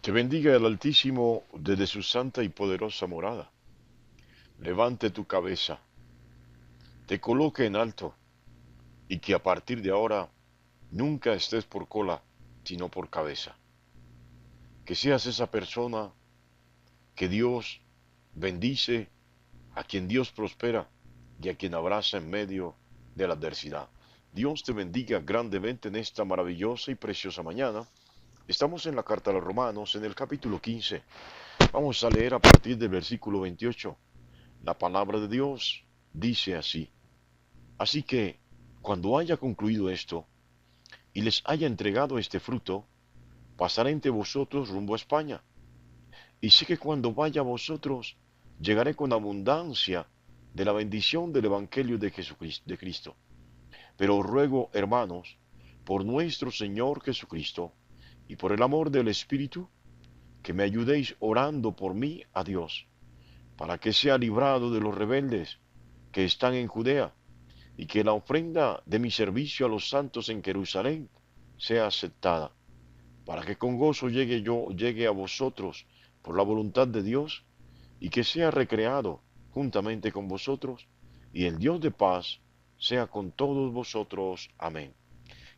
Te bendiga el Altísimo desde su santa y poderosa morada. Levante tu cabeza, te coloque en alto y que a partir de ahora nunca estés por cola, sino por cabeza. Que seas esa persona que Dios bendice, a quien Dios prospera y a quien abraza en medio de la adversidad. Dios te bendiga grandemente en esta maravillosa y preciosa mañana. Estamos en la carta a los Romanos, en el capítulo 15. Vamos a leer a partir del versículo 28. La palabra de Dios dice así: Así que, cuando haya concluido esto, y les haya entregado este fruto, pasaré entre vosotros rumbo a España. Y sé que cuando vaya a vosotros, llegaré con abundancia de la bendición del Evangelio de Jesucristo, de Cristo. Pero os ruego, hermanos, por nuestro Señor Jesucristo, y por el amor del Espíritu, que me ayudéis orando por mí a Dios, para que sea librado de los rebeldes que están en Judea, y que la ofrenda de mi servicio a los santos en Jerusalén sea aceptada, para que con gozo llegue a vosotros por la voluntad de Dios, y que sea recreado juntamente con vosotros, y el Dios de paz sea con todos vosotros. Amén.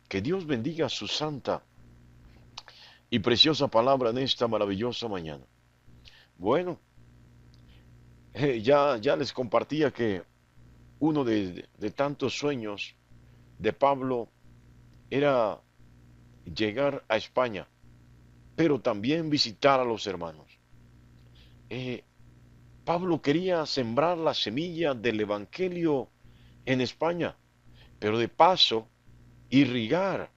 Que Dios bendiga su santa y preciosa palabra en esta maravillosa mañana. Bueno, ya les compartía que uno de tantos sueños de Pablo era llegar a España, pero también visitar a los hermanos. Eh, Pablo quería sembrar la semilla del Evangelio en España, pero de paso irrigar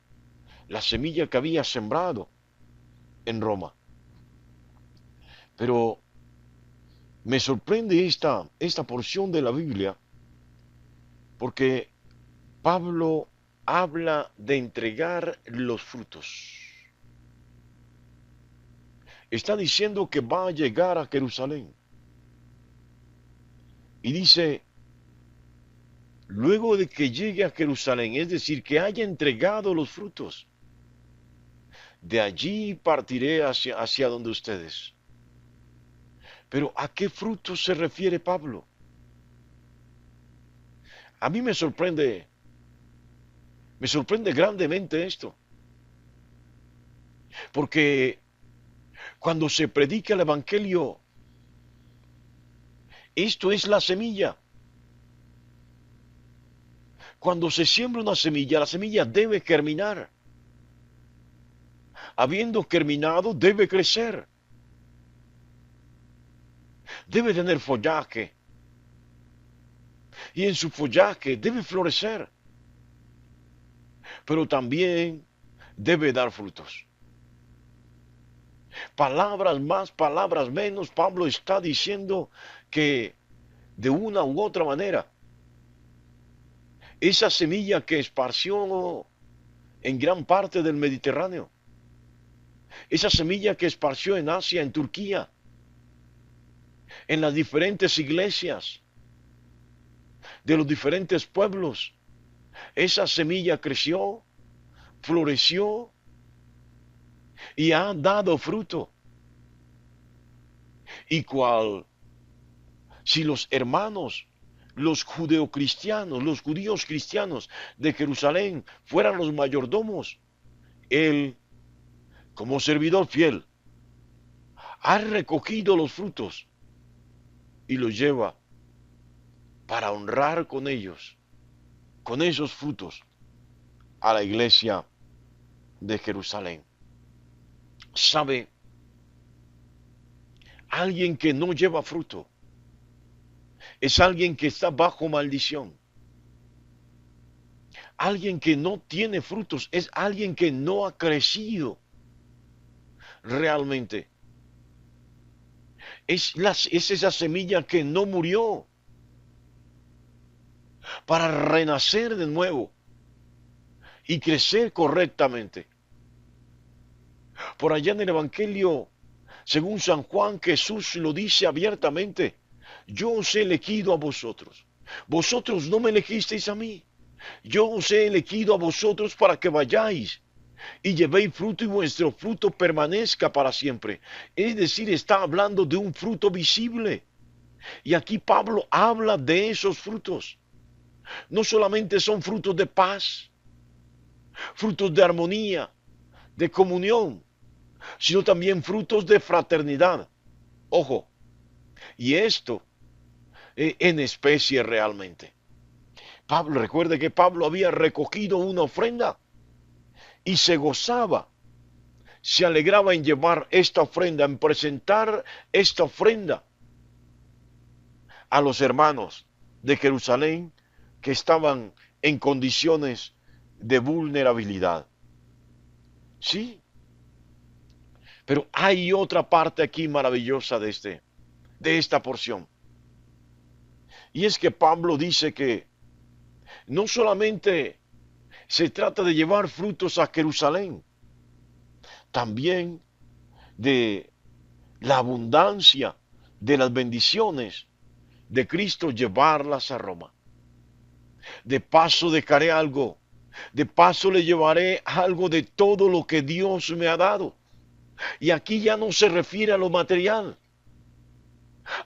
la semilla que había sembrado en Roma. Pero me sorprende esta porción de la Biblia porque Pablo habla de entregar los frutos. Está diciendo que va a llegar a Jerusalén. Y dice, luego de que llegue a Jerusalén, es decir, que haya entregado los frutos, de allí partiré hacia donde ustedes. Pero ¿a qué frutos se refiere Pablo? A mí me sorprende grandemente esto, porque cuando se predica el Evangelio, esto es la semilla. Cuando se siembra una semilla, la semilla debe germinar. Habiendo germinado, debe crecer, debe tener follaje, y en su follaje debe florecer, pero también debe dar frutos. Palabras más, palabras menos, Pablo está diciendo que de una u otra manera, esa semilla que esparció en gran parte del Mediterráneo, esa semilla que esparció en Asia, en Turquía, en las diferentes iglesias de los diferentes pueblos, esa semilla creció, floreció y ha dado fruto. Y cual, si los hermanos, los judeocristianos, los judíos cristianos de Jerusalén fueran los mayordomos, él, como servidor fiel, ha recogido los frutos y los lleva para honrar con ellos, con esos frutos, a la iglesia de Jerusalén. ¿Sabe? Alguien que no lleva fruto es alguien que está bajo maldición. Alguien que no tiene frutos es alguien que no ha crecido realmente. Es esa semilla que no murió para renacer de nuevo y crecer correctamente. Por allá en el Evangelio, según San Juan, Jesús lo dice abiertamente: yo os he elegido a vosotros. Vosotros no me elegisteis a mí. Yo os he elegido a vosotros para que vayáis y llevéis fruto y vuestro fruto permanezca para siempre. Es decir, está hablando de un fruto visible. Y aquí Pablo habla de esos frutos. No solamente son frutos de paz, frutos de armonía, de comunión, sino también frutos de fraternidad. Ojo, y esto en especie realmente. Pablo, recuerde que Pablo había recogido una ofrenda y se gozaba, se alegraba en llevar esta ofrenda, en presentar esta ofrenda a los hermanos de Jerusalén que estaban en condiciones de vulnerabilidad. Sí, pero hay otra parte aquí maravillosa de esta porción. Y es que Pablo dice que no solamente se trata de llevar frutos a Jerusalén, también de la abundancia de las bendiciones de Cristo llevarlas a Roma. De paso dejaré algo, de paso le llevaré algo de todo lo que Dios me ha dado. Y aquí ya no se refiere a lo material,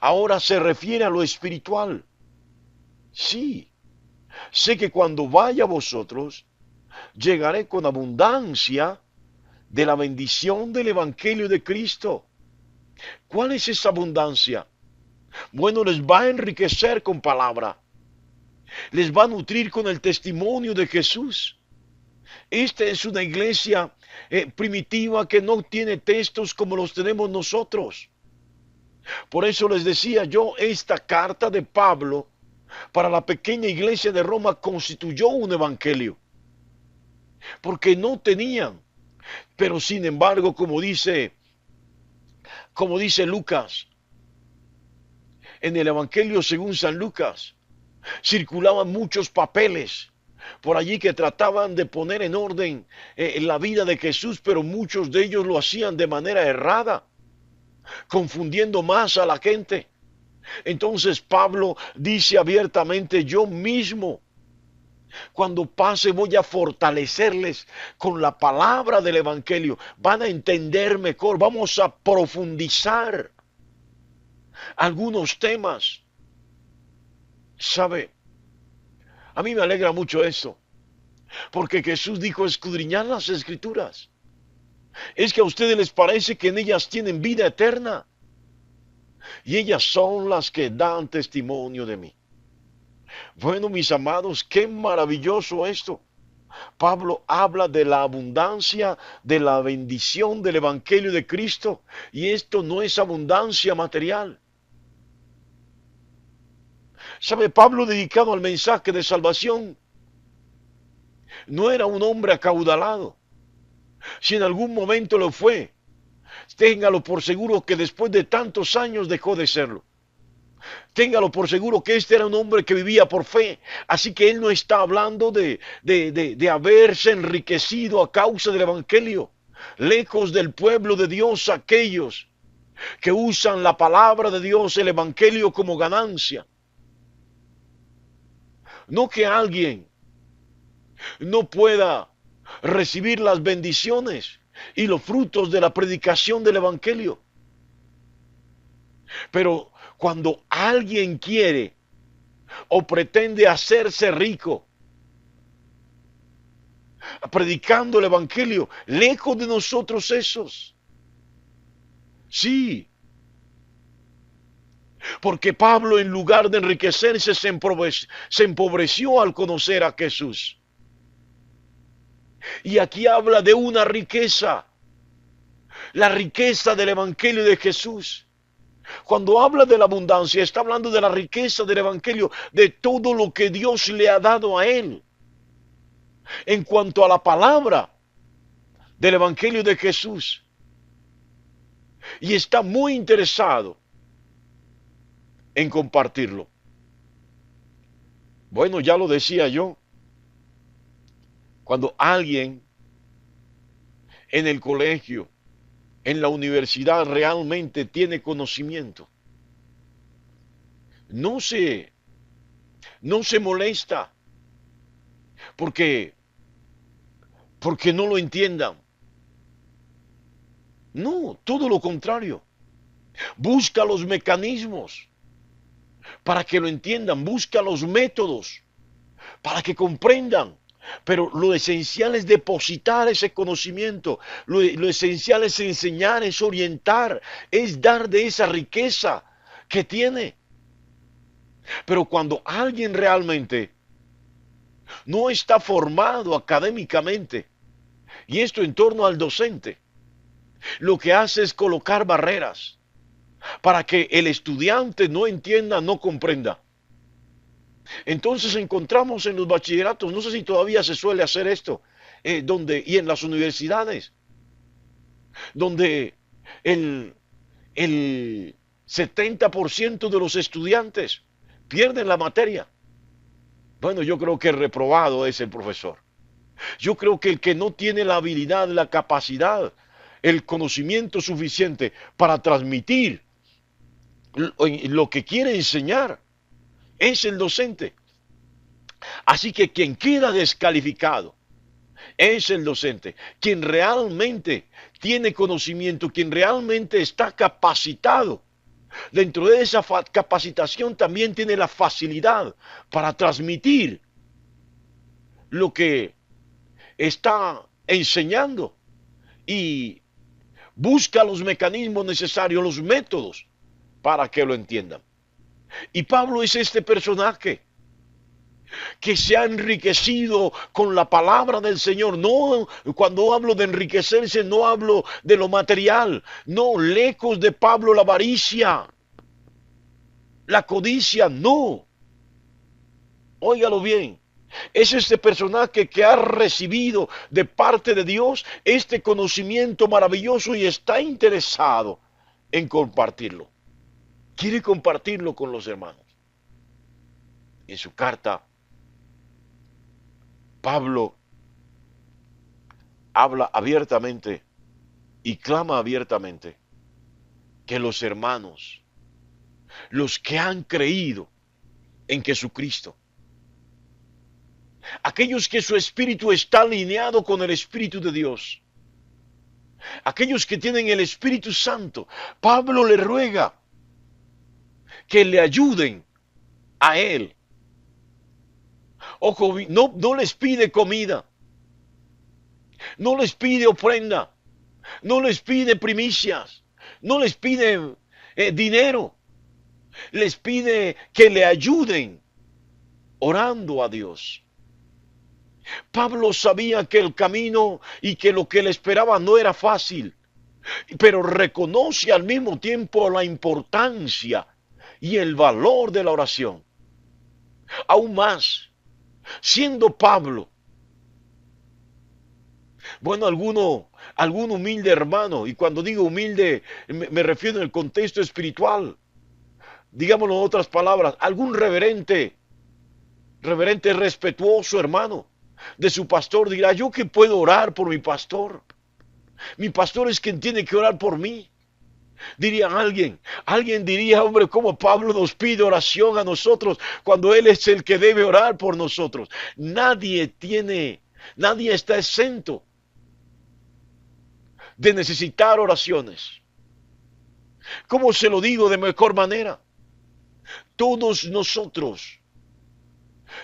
ahora se refiere a lo espiritual. Sí, sé que cuando vaya a vosotros, llegaré con abundancia de la bendición del Evangelio de Cristo. ¿Cuál es esa abundancia? Bueno, les va a enriquecer con palabra, les va a nutrir con el testimonio de Jesús. Esta es una iglesia primitiva que no tiene textos como los tenemos nosotros. Por eso les decía yo, esta carta de Pablo para la pequeña iglesia de Roma constituyó un evangelio. Porque no tenían, pero sin embargo, como dice Lucas, en el evangelio según San Lucas, circulaban muchos papeles por allí que trataban de poner en orden la vida de Jesús, pero muchos de ellos lo hacían de manera errada, confundiendo más a la gente. Entonces Pablo dice abiertamente, yo mismo, cuando pase voy a fortalecerles con la palabra del Evangelio, van a entender mejor, vamos a profundizar algunos temas. ¿Sabe? A mí me alegra mucho eso, porque Jesús dijo escudriñar las escrituras. Es que a ustedes les parece que en ellas tienen vida eterna, y ellas son las que dan testimonio de mí. Bueno, mis amados, qué maravilloso esto. Pablo habla de la abundancia, de la bendición del Evangelio de Cristo, y esto no es abundancia material. ¿Sabe? Pablo, dedicado al mensaje de salvación, no era un hombre acaudalado. Si en algún momento lo fue, téngalo por seguro que después de tantos años dejó de serlo. Téngalo por seguro que este era un hombre que vivía por fe. Así que él no está hablando de haberse enriquecido a causa del Evangelio. Lejos del pueblo de Dios aquellos que usan la palabra de Dios, el Evangelio, como ganancia. No que alguien no pueda recibir las bendiciones y los frutos de la predicación del Evangelio. Pero cuando alguien quiere o pretende hacerse rico predicando el Evangelio, lejos de nosotros esos. Sí, porque Pablo en lugar de enriquecerse se empobreció al conocer a Jesús. Y aquí habla de una riqueza, la riqueza del Evangelio de Jesús. Cuando habla de la abundancia, está hablando de la riqueza del Evangelio, de todo lo que Dios le ha dado a él. En cuanto a la palabra del Evangelio de Jesús. Y está muy interesado en compartirlo. Bueno, ya lo decía yo, cuando alguien en el colegio, en la universidad realmente tiene conocimiento, no se, no se molesta porque porque no lo entiendan. No, todo lo contrario. Busca los mecanismos para que lo entiendan. Busca los métodos para que comprendan. Pero lo esencial es depositar ese conocimiento. Lo esencial es enseñar, es orientar, es dar de esa riqueza que tiene. Pero cuando alguien realmente no está formado académicamente, y esto en torno al docente, lo que hace es colocar barreras para que el estudiante no entienda, no comprenda. Entonces encontramos en los bachilleratos, no sé si todavía se suele hacer esto, y en las universidades, donde el, el 70% de los estudiantes pierden la materia. Bueno, yo creo que el reprobado es el profesor. Yo creo que el que no tiene la habilidad, la capacidad, el conocimiento suficiente para transmitir lo que quiere enseñar es el docente. Así que quien queda descalificado es el docente. Quien realmente tiene conocimiento, quien realmente está capacitado. Dentro de esa capacitación también tiene la facilidad para transmitir lo que está enseñando y busca los mecanismos necesarios, los métodos para que lo entiendan. Y Pablo es este personaje que se ha enriquecido con la palabra del Señor. No, cuando hablo de enriquecerse, no hablo de lo material. No, lejos de Pablo la avaricia, la codicia, no. Óigalo bien. Es este personaje que ha recibido de parte de Dios este conocimiento maravilloso y está interesado en compartirlo. Quiere compartirlo con los hermanos. En su carta, Pablo habla abiertamente y clama abiertamente que los hermanos, los que han creído en Jesucristo, aquellos que su espíritu está alineado con el Espíritu de Dios, aquellos que tienen el Espíritu Santo, Pablo le ruega que le ayuden a él. Ojo, no les pide comida, no les pide ofrenda, no les pide primicias, no les pide dinero, les pide que le ayuden orando a Dios. Pablo sabía que el camino y que lo que le esperaba no era fácil, pero reconoce al mismo tiempo la importancia y el valor de la oración. Aún más, siendo Pablo, bueno, algún humilde hermano, y cuando digo humilde me refiero en el contexto espiritual, digámoslo en otras palabras, algún reverente respetuoso hermano de su pastor dirá, yo que puedo orar por mi pastor es quien tiene que orar por mí. Diría alguien diría, hombre, ¿cómo Pablo nos pide oración a nosotros cuando él es el que debe orar por nosotros? Nadie está exento de necesitar oraciones. ¿Cómo se lo digo de mejor manera? Todos nosotros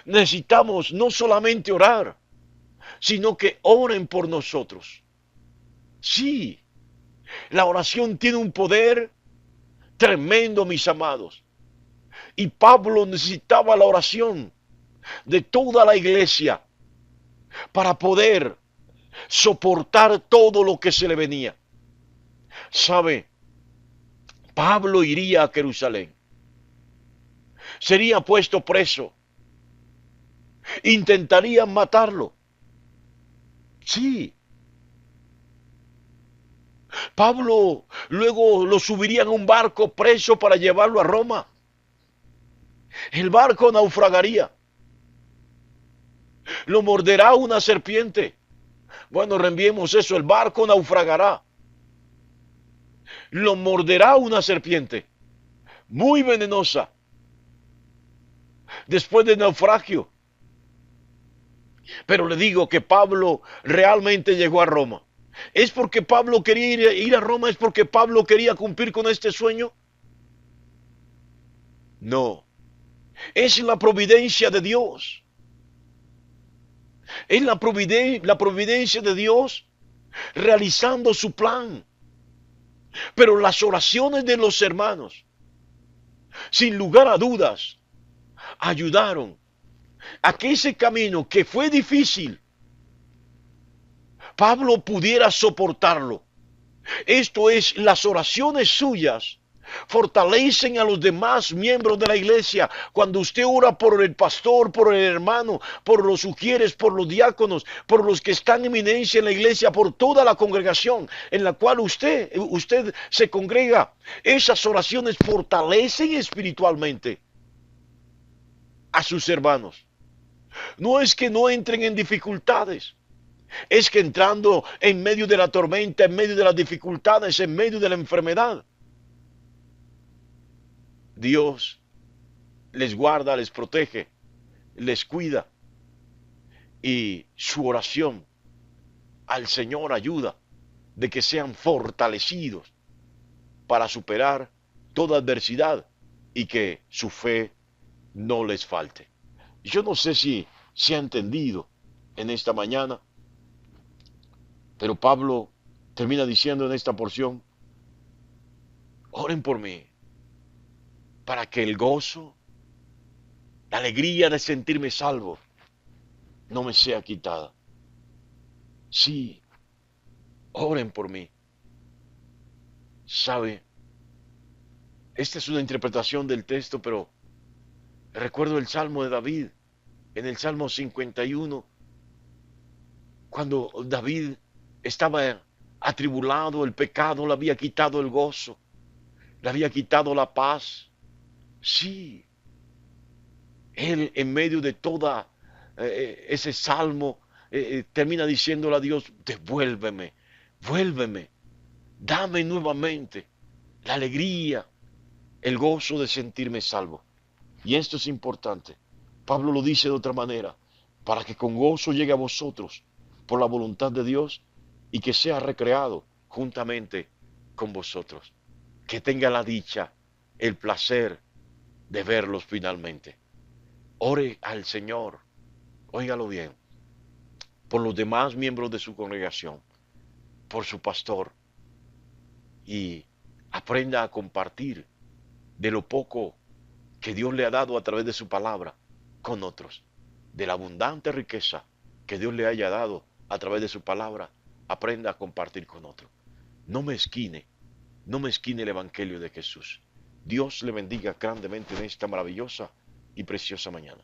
necesitamos no solamente orar, sino que oren por nosotros. Sí, la oración tiene un poder tremendo, mis amados. Y Pablo necesitaba la oración de toda la iglesia para poder soportar todo lo que se le venía. ¿Sabe? Pablo iría a Jerusalén. Sería puesto preso. Intentarían matarlo. Sí. Pablo luego lo subirían a un barco preso para llevarlo a Roma. El barco naufragaría. Lo morderá una serpiente. Bueno, reenviemos eso, el barco naufragará. Lo morderá una serpiente muy venenosa. Después del naufragio, Pero le digo que Pablo realmente llegó a Roma. ¿Es porque Pablo quería ir a Roma? ¿Es porque Pablo quería cumplir con este sueño? No. Es la providencia de Dios. Es la providencia de Dios realizando su plan. Pero las oraciones de los hermanos, sin lugar a dudas, ayudaron a que ese camino que fue difícil, Pablo pudiera soportarlo. Esto es, las oraciones suyas fortalecen a los demás miembros de la iglesia. Cuando usted ora por el pastor, por el hermano, por los sugieres, por los diáconos, por los que están en eminencia en la iglesia, por toda la congregación en la cual usted se congrega, esas oraciones fortalecen espiritualmente a sus hermanos. No es que no entren en dificultades, es que entrando en medio de la tormenta, en medio de las dificultades, en medio de la enfermedad, Dios les guarda, les protege, les cuida, y su oración al Señor ayuda de que sean fortalecidos para superar toda adversidad y que su fe no les falte. Yo no sé si se ha entendido en esta mañana, pero Pablo termina diciendo en esta porción: oren por mí, para que el gozo, la alegría de sentirme salvo, no me sea quitada. Sí, oren por mí. ¿Sabe? Esta es una interpretación del texto, pero recuerdo el Salmo de David, en el Salmo 51, cuando David estaba atribulado, el pecado le había quitado el gozo, le había quitado la paz. Sí, él en medio de toda ese salmo termina diciéndole a Dios: devuélveme, vuélveme, dame nuevamente la alegría, el gozo de sentirme salvo. Y esto es importante. Pablo lo dice de otra manera: para que con gozo llegue a vosotros por la voluntad de Dios y que sea recreado juntamente con vosotros. Que tenga la dicha, el placer de verlos finalmente. Ore al Señor, óigalo bien, por los demás miembros de su congregación, por su pastor, y aprenda a compartir de lo poco que Dios le ha dado a través de su palabra con otros, de la abundante riqueza que Dios le haya dado a través de su palabra. Aprenda a compartir con otros. No mezquine, no mezquine el Evangelio de Jesús. Dios le bendiga grandemente en esta maravillosa y preciosa mañana.